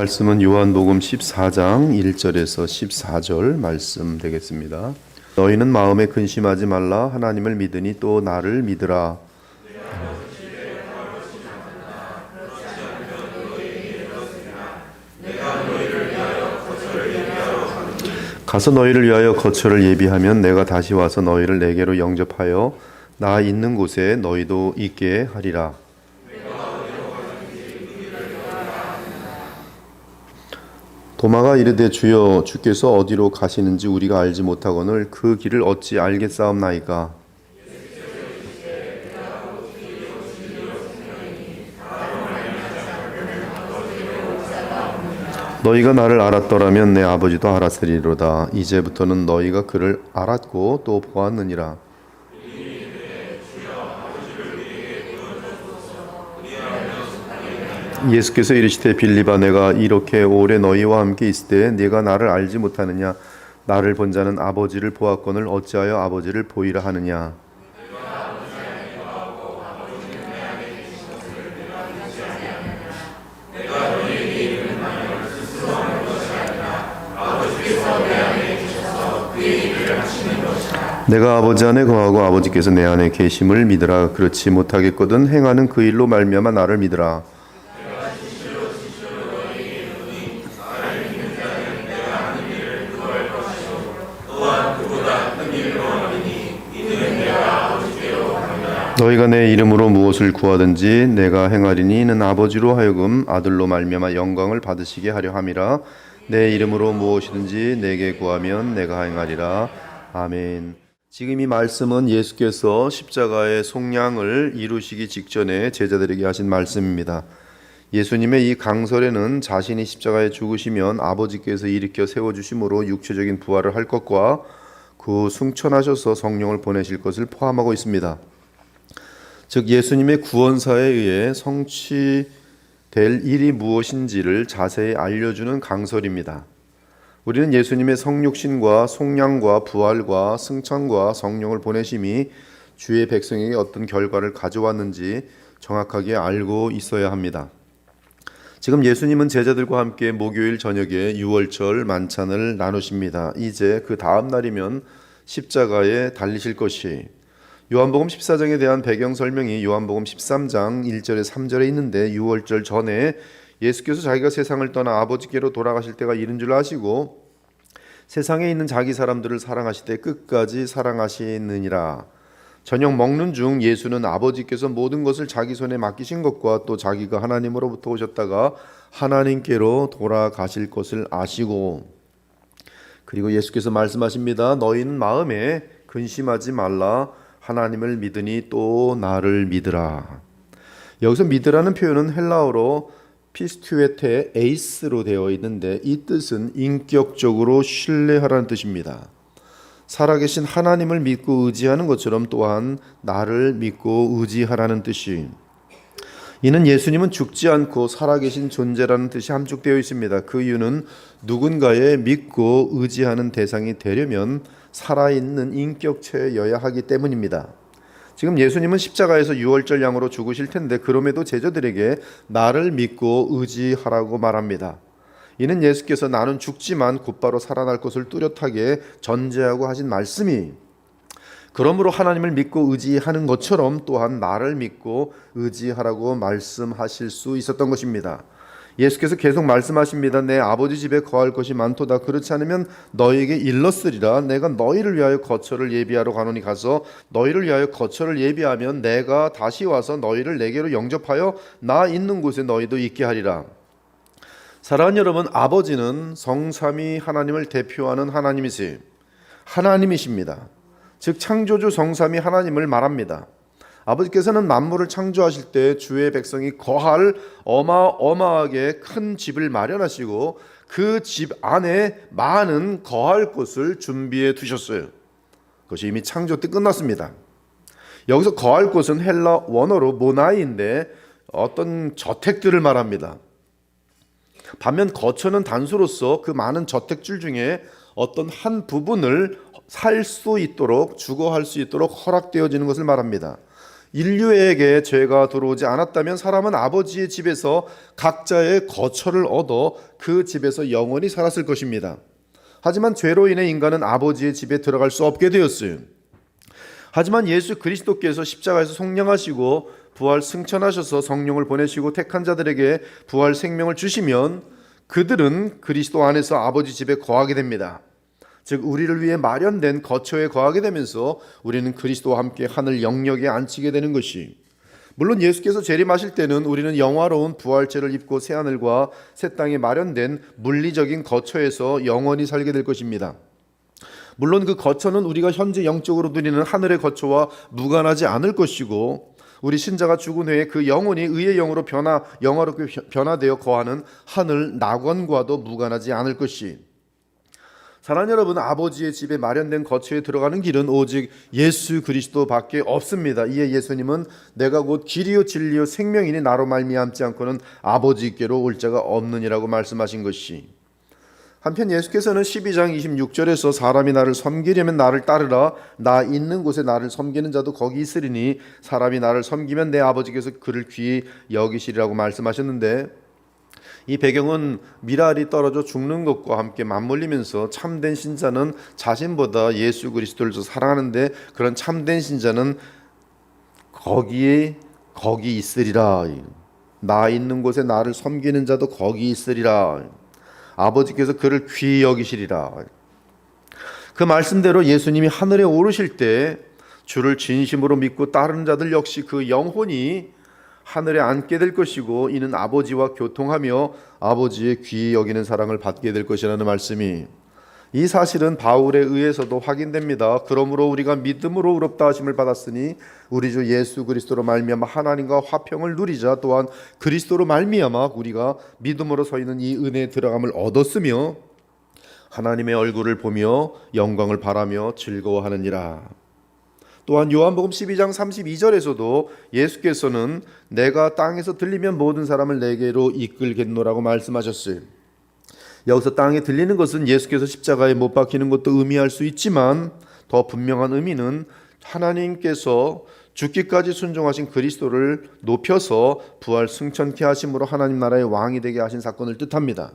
말씀은 요한복음 14장 1절에서 14절 말씀 되겠습니다. 너희는 마음에 근심하지 말라. 하나님을 믿으니 또 나를 믿으라. 가서 너희를 위하여 거처를 예비하면 내가 다시 와서 너희를 내게로 영접하여 나 있는 곳에 너희도 있게 하리라. 도마가 이르되 주여 주께서 어디로 가시는지 우리가 알지 못하거늘 그 길을 어찌 알겠사옵나이까. 너희가 나를 알았더라면 내 아버지도 알았으리로다. 이제부터는 너희가 그를 알았고 또 보았느니라. 예수께서 이르시되 빌립아 내가 이렇게 오래 너희와 함께 있을 때 네가 나를 알지 못하느냐. 나를 본 자는 아버지를 보았거늘 어찌하여 아버지를 보이라 하느냐. 내가 아버지 안에 거하고 아버지께서 내 안에 계심을 믿으라. 그렇지 못하겠거든 행하는 그 일로 말미암아 나를 믿으라. 너희가 내 이름으로 무엇을 구하든지 내가 행하리니 이는 아버지로 하여금 아들로 말미암아 영광을 받으시게 하려 함이라. 내 이름으로 무엇이든지 내게 구하면 내가 행하리라. 아멘. 지금 이 말씀은 예수께서 십자가의 속량을 이루시기 직전에 제자들에게 하신 말씀입니다. 예수님의 이 강설에는 자신이 십자가에 죽으시면 아버지께서 일으켜 세워주심으로 육체적인 부활을 할 것과 그 승천하셔서 성령을 보내실 것을 포함하고 있습니다. 즉 예수님의 구원사에 의해 성취될 일이 무엇인지를 자세히 알려주는 강설입니다. 우리는 예수님의 성육신과 속량과 부활과 승천과 성령을 보내심이 주의 백성에게 어떤 결과를 가져왔는지 정확하게 알고 있어야 합니다. 지금 예수님은 제자들과 함께 목요일 저녁에 유월절 만찬을 나누십니다. 이제 그 다음 날이면 십자가에 달리실 것이 요한복음 14장에 대한 배경 설명이 요한복음 13장 1절에 3절에 있는데 유월절 전에 예수께서 자기가 세상을 떠나 아버지께로 돌아가실 때가 이른 줄 아시고 세상에 있는 자기 사람들을 사랑하시되 끝까지 사랑하시느니라. 저녁 먹는 중 예수는 아버지께서 모든 것을 자기 손에 맡기신 것과 또 자기가 하나님으로부터 오셨다가 하나님께로 돌아가실 것을 아시고 그리고 예수께서 말씀하십니다. 너희는 마음에 근심하지 말라. 하나님을 믿으니 또 나를 믿으라. 여기서 믿으라는 표현은 헬라어로 피스투에테 에이스로 되어 있는데 이 뜻은 인격적으로 신뢰하라는 뜻입니다. 살아계신 하나님을 믿고 의지하는 것처럼 또한 나를 믿고 의지하라는 뜻이 이는 예수님은 죽지 않고 살아계신 존재라는 뜻이 함축되어 있습니다. 그 이유는 누군가의 믿고 의지하는 대상이 되려면 살아있는 인격체여야 하기 때문입니다. 지금 예수님은 십자가에서 유월절 양으로 죽으실 텐데 그럼에도 제자들에게 나를 믿고 의지하라고 말합니다. 이는 예수께서 나는 죽지만 곧바로 살아날 것을 뚜렷하게 전제하고 하신 말씀이 그러므로 하나님을 믿고 의지하는 것처럼 또한 나를 믿고 의지하라고 말씀하실 수 있었던 것입니다. 예수께서 계속 말씀하십니다. 내 아버지 집에 거할 것이 많도다. 그렇지 않으면 너희에게 일렀으리라. 내가 너희를 위하여 거처를 예비하러 가노니 가서 너희를 위하여 거처를 예비하면 내가 다시 와서 너희를 내게로 영접하여 나 있는 곳에 너희도 있게 하리라. 사랑하는 여러분, 아버지는 성삼위 하나님을 대표하는 하나님이십니다. 즉 창조주 성삼위 하나님을 말합니다. 아버지께서는 만물을 창조하실 때 주의 백성이 거할 어마어마하게 큰 집을 마련하시고 그 집 안에 많은 거할 곳을 준비해 두셨어요. 그것이 이미 창조 때 끝났습니다. 여기서 거할 곳은 헬라 원어로 모나이인데 어떤 저택들을 말합니다. 반면 거처는 단수로서 그 많은 저택줄 중에 어떤 한 부분을 살 수 있도록 주거할 수 있도록 허락되어지는 것을 말합니다. 인류에게 죄가 들어오지 않았다면 사람은 아버지의 집에서 각자의 거처를 얻어 그 집에서 영원히 살았을 것입니다. 하지만 죄로 인해 인간은 아버지의 집에 들어갈 수 없게 되었어요. 하지만 예수 그리스도께서 십자가에서 속량하시고 부활 승천하셔서 성령을 보내시고 택한 자들에게 부활 생명을 주시면 그들은 그리스도 안에서 아버지 집에 거하게 됩니다. 즉 우리를 위해 마련된 거처에 거하게 되면서 우리는 그리스도와 함께 하늘 영역에 앉히게 되는 것이, 물론 예수께서 재림하실 때는 우리는 영화로운 부활체를 입고 새하늘과 새 땅에 마련된 물리적인 거처에서 영원히 살게 될 것입니다. 물론 그 거처는 우리가 현재 영적으로 누리는 하늘의 거처와 무관하지 않을 것이고, 우리 신자가 죽은 후에 그 영혼이 의의 영으로 영화롭게 변화되어 거하는 하늘 낙원과도 무관하지 않을 것이, 사랑하는 여러분, 아버지의 집에 마련된 거처에 들어가는 길은 오직 예수 그리스도밖에 없습니다. 이에 예수님은 내가 곧 길이요 진리요 생명이니 나로 말미암지 않고는 아버지께로 올 자가 없느니라고 말씀하신 것이, 한편 예수께서는 12장 26절에서 사람이 나를 섬기려면 나를 따르라, 나 있는 곳에 나를 섬기는 자도 거기 있으리니 사람이 나를 섬기면 내 아버지께서 그를 귀히 여기시리라고 말씀하셨는데, 이 배경은 미랄이 떨어져 죽는 것과 함께 맞물리면서 참된 신자는 자신보다 예수 그리스도를 더 사랑하는데, 그런 참된 신자는 거기 있으리라, 나 있는 곳에 나를 섬기는 자도 거기 있으리라, 아버지께서 그를 귀히 여기시리라. 그 말씀대로 예수님이 하늘에 오르실 때 주를 진심으로 믿고 따르는 자들 역시 그 영혼이 하늘에 앉게 될 것이고, 이는 아버지와 교통하며 아버지의 귀히 여기는 사랑을 받게 될 것이라는 말씀이, 이 사실은 바울에 의해서도 확인됩니다. 그러므로 우리가 믿음으로 의롭다 하심을 받았으니 우리 주 예수 그리스도로 말미암아 하나님과 화평을 누리자. 또한 그리스도로 말미암아 우리가 믿음으로 서 있는 이 은혜에 들어감을 얻었으며 하나님의 얼굴을 보며 영광을 바라며 즐거워하느니라. 또한 요한복음 12장 32절에서도 예수께서는 내가 땅에서 들리면 모든 사람을 내게로 이끌겠노라고 말씀하셨어요. 여기서 땅에 들리는 것은 예수께서 십자가에 못 박히는 것도 의미할 수 있지만, 더 분명한 의미는 하나님께서 죽기까지 순종하신 그리스도를 높여서 부활 승천케 하심으로 하나님 나라의 왕이 되게 하신 사건을 뜻합니다.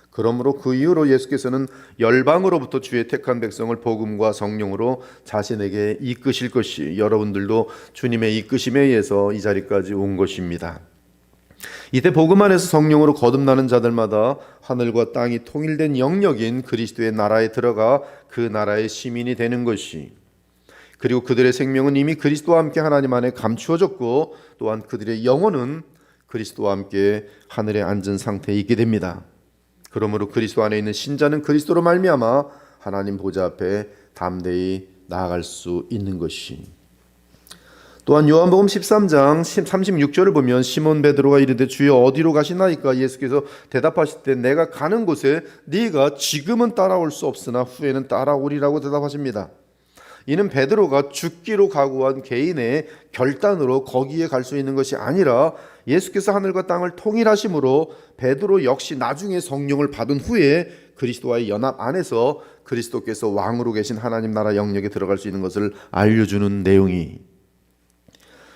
그러므로 그 이후로 예수께서는 열방으로부터 주의 택한 백성을 복음과 성령으로 자신에게 이끄실 것이, 여러분들도 주님의 이끄심에 의해서 이 자리까지 온 것입니다. 이때 복음 안에서 성령으로 거듭나는 자들마다 하늘과 땅이 통일된 영역인 그리스도의 나라에 들어가 그 나라의 시민이 되는 것이, 그리고 그들의 생명은 이미 그리스도와 함께 하나님 안에 감추어졌고, 또한 그들의 영혼은 그리스도와 함께 하늘에 앉은 상태에 있게 됩니다. 그러므로 그리스도 안에 있는 신자는 그리스도로 말미암아 하나님 보좌 앞에 담대히 나아갈 수 있는 것이, 또한 요한복음 13장 36절을 보면 시몬 베드로가 이르되 주여 어디로 가시나이까? 예수께서 대답하실 때 내가 가는 곳에 네가 지금은 따라올 수 없으나 후에는 따라오리라고 대답하십니다. 이는 베드로가 죽기로 각오한 개인의 결단으로 거기에 갈 수 있는 것이 아니라 예수께서 하늘과 땅을 통일하심으로 베드로 역시 나중에 성령을 받은 후에 그리스도와의 연합 안에서 그리스도께서 왕으로 계신 하나님 나라 영역에 들어갈 수 있는 것을 알려주는 내용이,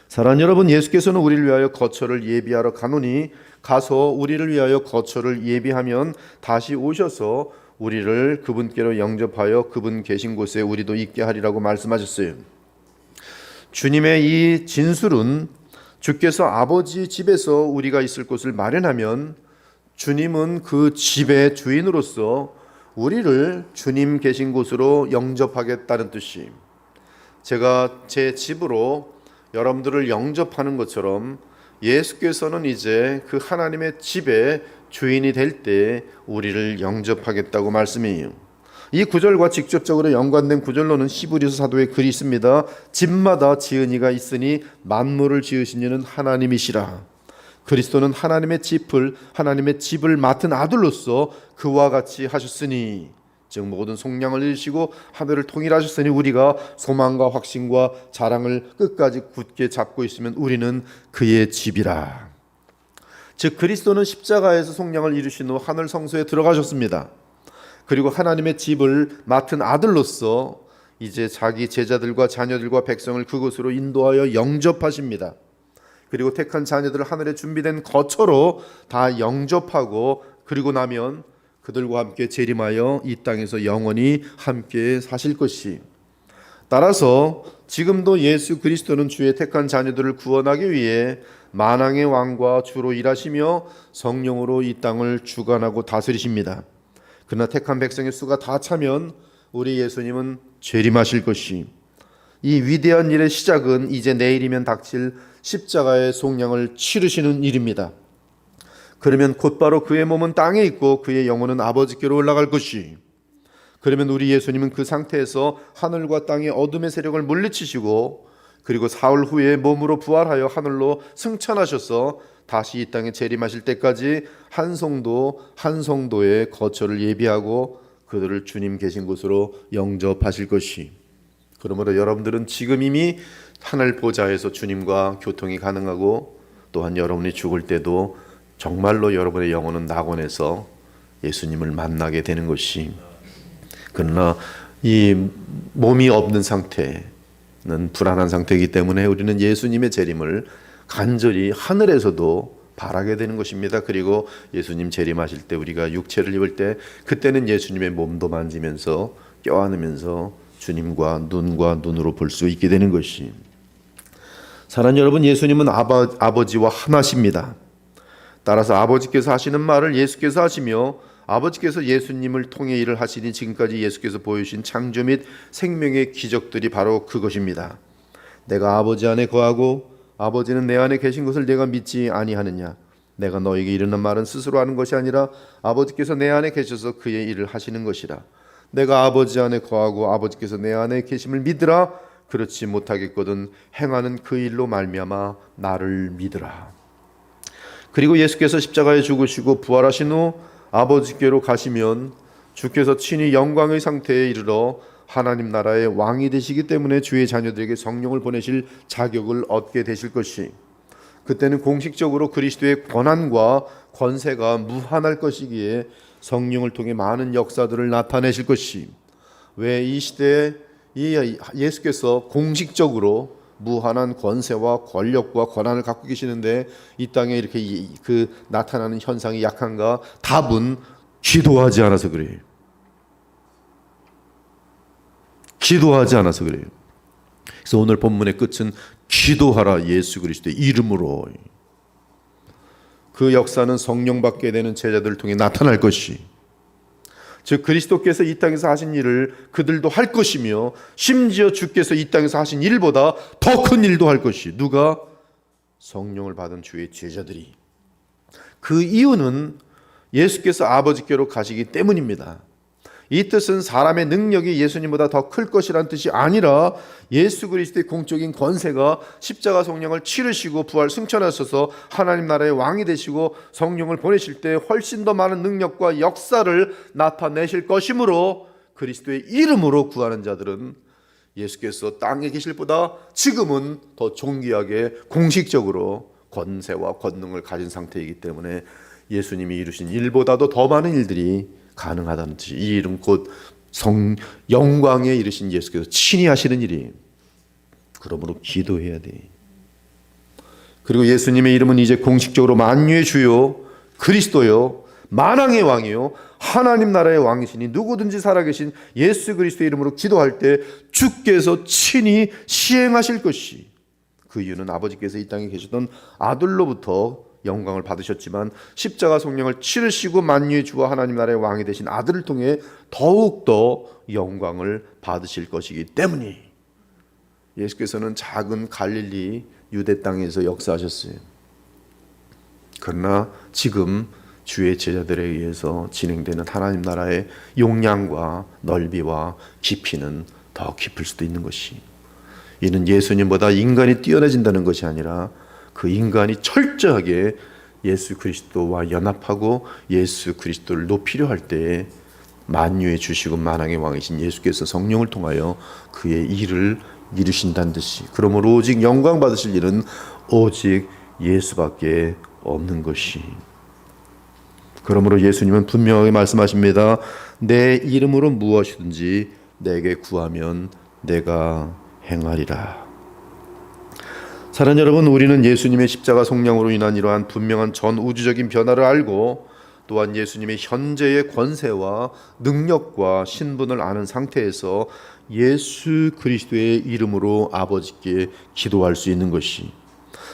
사랑하는 여러분, 예수께서는 우리를 위하여 거처를 예비하러 가노니 가서 우리를 위하여 거처를 예비하면 다시 오셔서 우리를 그분께로 영접하여 그분 계신 곳에 우리도 있게 하리라고 말씀하셨어요. 주님의 이 진술은 주께서 아버지 집에서 우리가 있을 곳을 마련하면 주님은 그 집의 주인으로서 우리를 주님 계신 곳으로 영접하겠다는 뜻이, 제가 제 집으로 여러분들을 영접하는 것처럼 예수께서는 이제 그 하나님의 집의 주인이 될 때 우리를 영접하겠다고 말씀이에요. 이 구절과 직접적으로 연관된 구절로는 히브리서 사도의 글이 있습니다. 집마다 지은 이가 있으니 만물을 지으신 이는 하나님이시라. 그리스도는 하나님의 집을 맡은 아들로서 그와 같이 하셨으니, 즉 모든 속량을 이루시고 하늘을 통일하셨으니 우리가 소망과 확신과 자랑을 끝까지 굳게 잡고 있으면 우리는 그의 집이라. 즉 그리스도는 십자가에서 속량을 이루신 후 하늘 성소에 들어가셨습니다. 그리고 하나님의 집을 맡은 아들로서 이제 자기 제자들과 자녀들과 백성을 그곳으로 인도하여 영접하십니다. 그리고 택한 자녀들을 하늘에 준비된 거처로 다 영접하고 그리고 나면 그들과 함께 재림하여 이 땅에서 영원히 함께 사실 것이. 따라서 지금도 예수 그리스도는 주의 택한 자녀들을 구원하기 위해 만왕의 왕과 주로 일하시며 성령으로 이 땅을 주관하고 다스리십니다. 그러나 택한 백성의 수가 다 차면 우리 예수님은 재림하실 것이. 이 위대한 일의 시작은 이제 내일이면 닥칠 십자가의 속량을 치르시는 일입니다. 그러면 곧바로 그의 몸은 땅에 있고 그의 영혼은 아버지께로 올라갈 것이. 그러면 우리 예수님은 그 상태에서 하늘과 땅의 어둠의 세력을 물리치시고 그리고 사흘 후에 몸으로 부활하여 하늘로 승천하셔서 다시 이 땅에 재림하실 때까지 한 성도의 거처를 예비하고 그들을 주님 계신 곳으로 영접하실 것이. 그러므로 여러분들은 지금 이미 하늘 보좌에서 주님과 교통이 가능하고 또한 여러분이 죽을 때도 정말로 여러분의 영혼은 낙원에서 예수님을 만나게 되는 것이. 그러나 이 몸이 없는 상태는 불안한 상태이기 때문에 우리는 예수님의 재림을 간절히 하늘에서도 바라게 되는 것입니다. 그리고 예수님 재림하실 때 우리가 육체를 입을 때 그때는 예수님의 몸도 만지면서 껴안으면서 주님과 눈으로 볼 수 있게 되는 것이. 사랑하는 여러분, 예수님은 아버지와 하나십니다. 따라서 아버지께서 하시는 말을 예수께서 하시며 아버지께서 예수님을 통해 일을 하시니 지금까지 예수께서 보여주신 창조 및 생명의 기적들이 바로 그것입니다. 내가 아버지 안에 거하고 아버지는 내 안에 계신 것을 내가 믿지 아니하느냐. 내가 너에게 이르는 말은 스스로 하는 것이 아니라 아버지께서 내 안에 계셔서 그의 일을 하시는 것이라. 내가 아버지 안에 거하고 아버지께서 내 안에 계심을 믿으라. 그렇지 못하겠거든 행하는 그 일로 말미암아 나를 믿으라. 그리고 예수께서 십자가에 죽으시고 부활하신 후 아버지께로 가시면 주께서 친히 영광의 상태에 이르러 하나님 나라의 왕이 되시기 때문에 주의 자녀들에게 성령을 보내실 자격을 얻게 되실 것이. 그때는 공식적으로 그리스도의 권한과 권세가 무한할 것이기에 성령을 통해 많은 역사들을 나타내실 것이. 왜 이 시대에 예수께서 공식적으로 무한한 권세와 권력과 권한을 갖고 계시는데 이 땅에 이렇게 나타나는 현상이 약한가? 답은 기도하지 않아서 그래요. 기도하지 않아서 그래요. 그래서 오늘 본문의 끝은 기도하라 예수 그리스도의 이름으로. 그 역사는 성령 받게 되는 제자들을 통해 나타날 것이. 즉 그리스도께서 이 땅에서 하신 일을 그들도 할 것이며 심지어 주께서 이 땅에서 하신 일보다 더 큰 일도 할 것이. 누가? 성령을 받은 주의 제자들이. 그 이유는 예수께서 아버지께로 가시기 때문입니다. 이 뜻은 사람의 능력이 예수님보다 더 클 것이란 뜻이 아니라 예수 그리스도의 공적인 권세가 십자가 성령을 치르시고 부활 승천하셔서 하나님 나라의 왕이 되시고 성령을 보내실 때 훨씬 더 많은 능력과 역사를 나타내실 것이므로 그리스도의 이름으로 구하는 자들은 예수께서 땅에 계실 보다 지금은 더 존귀하게 공식적으로 권세와 권능을 가진 상태이기 때문에 예수님이 이루신 일보다도 더 많은 일들이 가능하다는 뜻이. 이 일은 곧 영광에 이르신 예수께서 친히 하시는 일이. 그러므로 기도해야 돼. 그리고 예수님의 이름은 이제 공식적으로 만유의 주요 그리스도요 만왕의 왕이요 하나님 나라의 왕이시니 누구든지 살아계신 예수 그리스도의 이름으로 기도할 때 주께서 친히 시행하실 것이. 그 이유는 아버지께서 이 땅에 계시던 아들로부터 영광을 받으셨지만 십자가 성령을 치르시고 만유의 주와 하나님 나라의 왕이 되신 아들을 통해 더욱더 영광을 받으실 것이기 때문이 예수께서는 작은 갈릴리 유대 땅에서 역사하셨어요. 그러나 지금 주의 제자들에 의해서 진행되는 하나님 나라의 용량과 넓이와 깊이는 더 깊을 수도 있는 것이. 이는 예수님보다 인간이 뛰어나진다는 것이 아니라 그 인간이 철저하게 예수 그리스도와 연합하고 예수 그리스도를 높이려 할 때에 만유의 주시고 만왕의 왕이신 예수께서 성령을 통하여 그의 일을 이루신다는 듯이. 그러므로 오직 영광 받으실 일은 오직 예수밖에 없는 것이. 그러므로 예수님은 분명하게 말씀하십니다. 내 이름으로 무엇이든지 내게 구하면 내가 행하리라. 사랑하는 여러분, 우리는 예수님의 십자가 속량으로 인한 이러한 분명한 전 우주적인 변화를 알고 또한 예수님의 현재의 권세와 능력과 신분을 아는 상태에서 예수 그리스도의 이름으로 아버지께 기도할 수 있는 것이,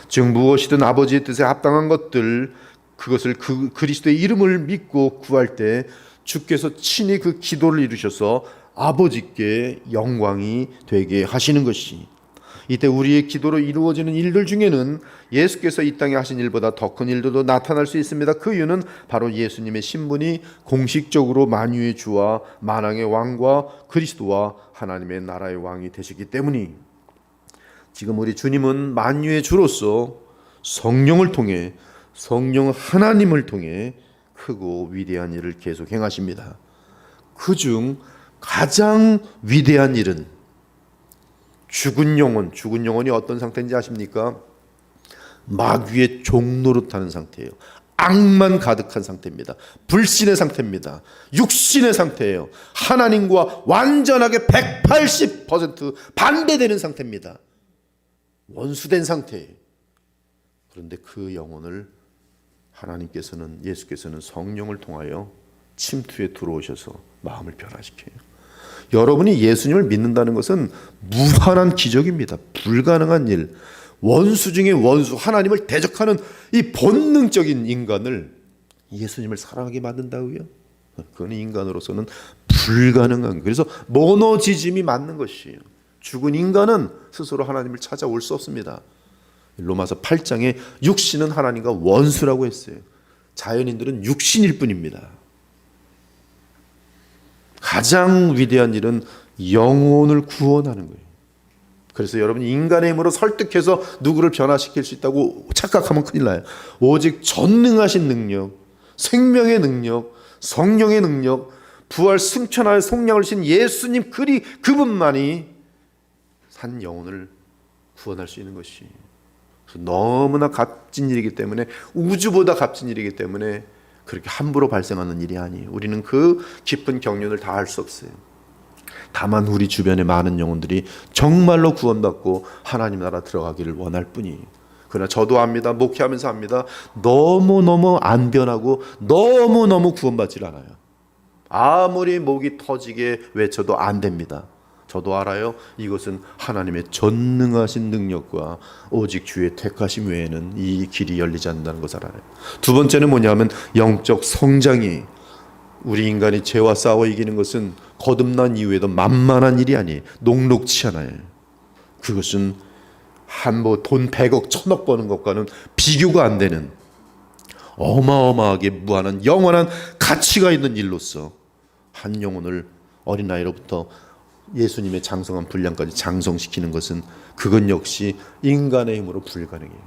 즉 무엇이든 아버지의 뜻에 합당한 것들, 그것을 그리스도의 이름을 믿고 구할 때 주께서 친히 그 기도를 이루셔서 아버지께 영광이 되게 하시는 것이, 이때 우리의 기도로 이루어지는 일들 중에는 예수께서 이 땅에 하신 일보다 더 큰 일들도 나타날 수 있습니다. 그 이유는 바로 예수님의 신분이 공식적으로 만유의 주와 만왕의 왕과 그리스도와 하나님의 나라의 왕이 되시기 때문이, 지금 우리 주님은 만유의 주로서 성령을 통해, 성령 하나님을 통해 크고 위대한 일을 계속 행하십니다. 그중 가장 위대한 일은 죽은 영혼이 어떤 상태인지 아십니까? 마귀의 종노릇하는 상태예요. 악만 가득한 상태입니다. 불신의 상태입니다. 육신의 상태예요. 하나님과 완전하게 180% 반대되는 상태입니다. 원수된 상태예요. 그런데 그 영혼을 하나님께서는, 예수께서는 성령을 통하여 침투에 들어오셔서 마음을 변화시켜요. 여러분이 예수님을 믿는다는 것은 무한한 기적입니다. 불가능한 일. 원수 중에 원수, 하나님을 대적하는 이 본능적인 인간을 예수님을 사랑하게 만든다고요? 그건 인간으로서는 불가능한. 그래서 모노지즘이 맞는 것이에요. 죽은 인간은 스스로 하나님을 찾아올 수 없습니다. 로마서 8장에 육신은 하나님과 원수라고 했어요. 자연인들은 육신일 뿐입니다. 가장 위대한 일은 영혼을 구원하는 거예요. 그래서 여러분이 인간의 힘으로 설득해서 누구를 변화시킬 수 있다고 착각하면 큰일 나요. 오직 전능하신 능력, 생명의 능력, 성령의 능력, 부활 승천하여 속량을 신 예수님 그분만이 산 영혼을 구원할 수 있는 것이, 너무나 값진 일이기 때문에, 우주보다 값진 일이기 때문에 그렇게 함부로 발생하는 일이 아니에요. 우리는 그 깊은 경륜을 다 할 수 없어요. 다만 우리 주변의 많은 영혼들이 정말로 구원받고 하나님 나라 들어가기를 원할 뿐이에요. 그러나 저도 압니다. 목회하면서 압니다. 너무너무 안 변하고 너무너무 구원받질 않아요. 아무리 목이 터지게 외쳐도 안 됩니다. 저도 알아요. 이것은 하나님의 전능하신 능력과 오직 주의 택하심 외에는 이 길이 열리지 않는다는 것을 알아요. 두 번째는 뭐냐면 영적 성장이, 우리 인간이 죄와 싸워 이기는 것은 거듭난 이후에도 만만한 일이 아니에요. 녹록치 않아요. 그것은 돈 100억 1000억 버는 것과는 비교가 안 되는 어마어마하게 무한한 영원한 가치가 있는 일로서 한 영혼을 어린아이로부터 예수님의 장성한 분량까지 장성시키는 것은, 그건 역시 인간의 힘으로 불가능해요.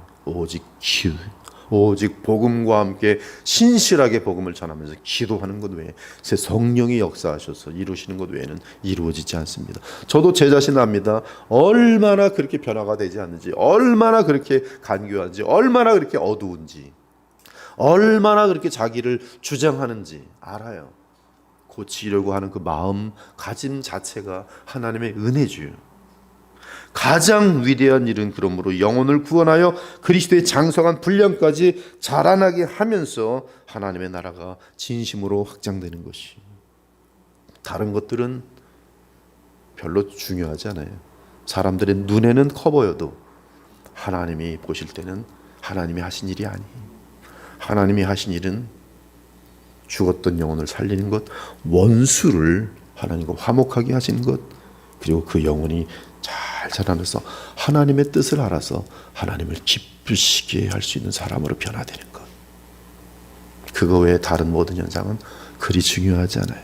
오직 복음과 함께 신실하게 복음을 전하면서 기도하는 것 외에, 새 성령이 역사하셔서 이루시는 것 외에는 이루어지지 않습니다. 저도 제 자신 압니다. 얼마나 그렇게 변화가 되지 않는지, 얼마나 그렇게 간교한지, 얼마나 그렇게 어두운지, 얼마나 그렇게 자기를 주장하는지 알아요. 고치려고 하는 그 마음가짐 자체가 하나님의 은혜죠. 가장 위대한 일은 그러므로 영혼을 구원하여 그리스도의 장성한 분량까지 자라나게 하면서 하나님의 나라가 진심으로 확장되는 것이, 다른 것들은 별로 중요하지 않아요. 사람들의 눈에는 커 보여도 하나님이 보실 때는 하나님이 하신 일이 아니에요. 하나님이 하신 일은 죽었던 영혼을 살리는 것, 원수를 하나님과 화목하게 하시는 것, 그리고 그 영혼이 잘 자라면서 하나님의 뜻을 알아서 하나님을 기쁘시게 할 수 있는 사람으로 변화되는 것. 그거 외에 다른 모든 현상은 그리 중요하지 않아요.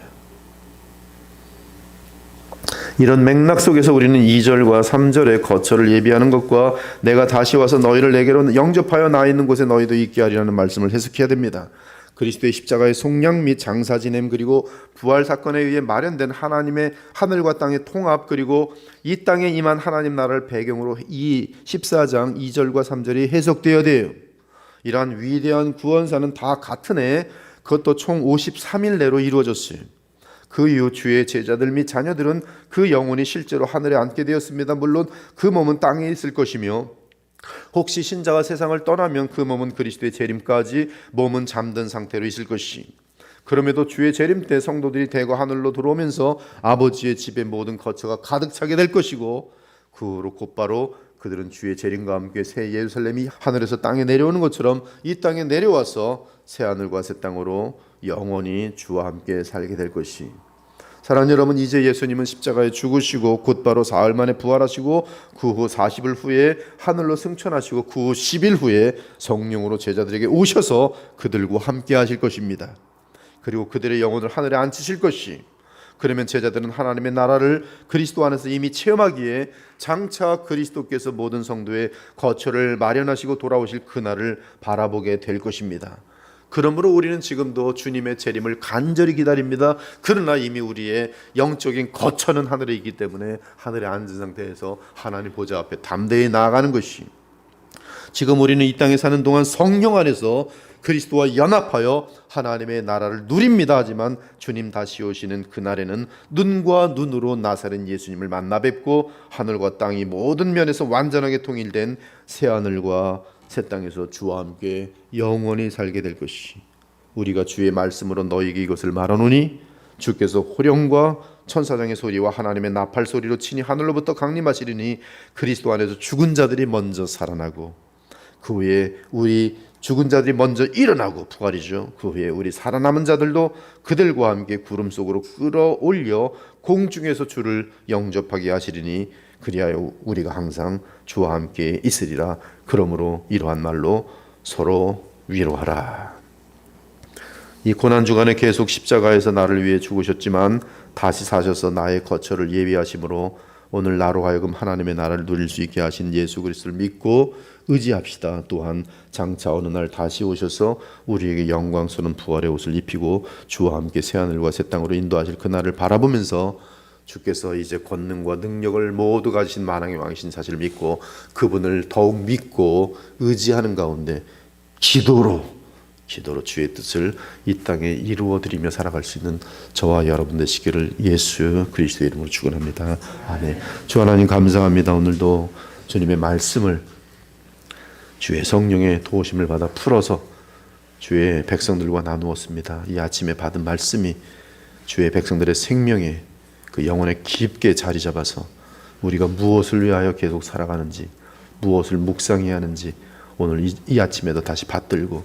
이런 맥락 속에서 우리는 2절과 3절의 거처를 예비하는 것과 내가 다시 와서 너희를 내게로 영접하여 나 있는 곳에 너희도 있게 하리라는 말씀을 해석해야 됩니다. 그리스도의 십자가의 속량 및 장사 지냄, 그리고 부활 사건에 의해 마련된 하나님의 하늘과 땅의 통합, 그리고 이 땅에 임한 하나님 나라를 배경으로 이 14장 2절과 3절이 해석되어야 돼요. 이러한 위대한 구원사는 다 같은 해, 그것도 총 53일 내로 이루어졌어요. 그 이후 주의 제자들 및 자녀들은 그 영혼이 실제로 하늘에 앉게 되었습니다. 물론 그 몸은 땅에 있을 것이며 혹시 신자가 세상을 떠나면 그 몸은 그리스도의 재림까지 몸은 잠든 상태로 있을 것이, 그럼에도 주의 재림 때 성도들이 대거 하늘로 들어오면서 아버지의 집에 모든 거처가 가득 차게 될 것이고, 그 후로 곧바로 그들은 주의 재림과 함께 새 예루살렘이 하늘에서 땅에 내려오는 것처럼 이 땅에 내려와서 새 하늘과 새 땅으로 영원히 주와 함께 살게 될 것이. 사랑하는 여러분, 이제 예수님은 십자가에 죽으시고 곧바로 사흘 만에 부활하시고 그 후 40일 후에 하늘로 승천하시고 그 후 10일 후에 성령으로 제자들에게 오셔서 그들과 함께 하실 것입니다. 그리고 그들의 영혼을 하늘에 앉히실 것이. 그러면 제자들은 하나님의 나라를 그리스도 안에서 이미 체험하기에 장차 그리스도께서 모든 성도의 거처를 마련하시고 돌아오실 그날을 바라보게 될 것입니다. 그러므로 우리는 지금도 주님의 재림을 간절히 기다립니다. 그러나 이미 우리의 영적인 거처는 하늘에 있기 때문에 하늘에 앉은 상태에서 하나님 보좌 앞에 담대히 나아가는 것이, 지금 우리는 이 땅에 사는 동안 성령 안에서 그리스도와 연합하여 하나님의 나라를 누립니다. 하지만 주님 다시 오시는 그날에는 눈과 눈으로 나사렛 예수님을 만나 뵙고 하늘과 땅이 모든 면에서 완전하게 통일된 새하늘과 새 땅에서 주와 함께 영원히 살게 될 것이, 우리가 주의 말씀으로 너희에게 이것을 말하노니 주께서 호령과 천사장의 소리와 하나님의 나팔 소리로 친히 하늘로부터 강림하시리니 그리스도 안에서 죽은 자들이 먼저 살아나고 그 후에 우리 죽은 자들이 먼저 일어나고 부활이죠. 그 후에 우리 살아남은 자들도 그들과 함께 구름 속으로 끌어올려 공중에서 주를 영접하게 하시리니 그리하여 우리가 항상 주와 함께 있으리라. 그러므로 이러한 말로 서로 위로하라. 이 고난 주간에 계속 십자가에서 나를 위해 죽으셨지만 다시 사셔서 나의 거처를 예비하심으로 오늘 나로 하여금 하나님의 나라를 누릴 수 있게 하신 예수 그리스도를 믿고 의지합시다. 또한 장차 어느 날 다시 오셔서 우리에게 영광스러운 부활의 옷을 입히고 주와 함께 새하늘과 새 땅으로 인도하실 그날을 바라보면서 주께서 이제 권능과 능력을 모두 가지신 만왕의 왕이신 사실을 믿고 그분을 더욱 믿고 의지하는 가운데 기도로 주의 뜻을 이 땅에 이루어드리며 살아갈 수 있는 저와 여러분 되시기를 예수 그리스도의 이름으로 축원합니다. 아멘. 주 하나님 감사합니다. 오늘도 주님의 말씀을 주의 성령의 도우심을 받아 풀어서 주의 백성들과 나누었습니다. 이 아침에 받은 말씀이 주의 백성들의 생명에 그 영혼에 깊게 자리 잡아서 우리가 무엇을 위하여 계속 살아가는지, 무엇을 묵상해야 하는지 오늘 이 아침에도 다시 받들고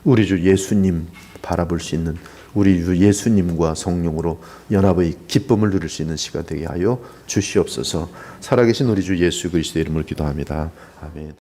우리 주 예수님 바라볼 수 있는, 우리 주 예수님과 성령으로 연합의 기쁨을 누릴 수 있는 시간 되게 하여 주시옵소서. 살아계신 우리 주 예수 그리스도의 이름으로 기도합니다. 아멘.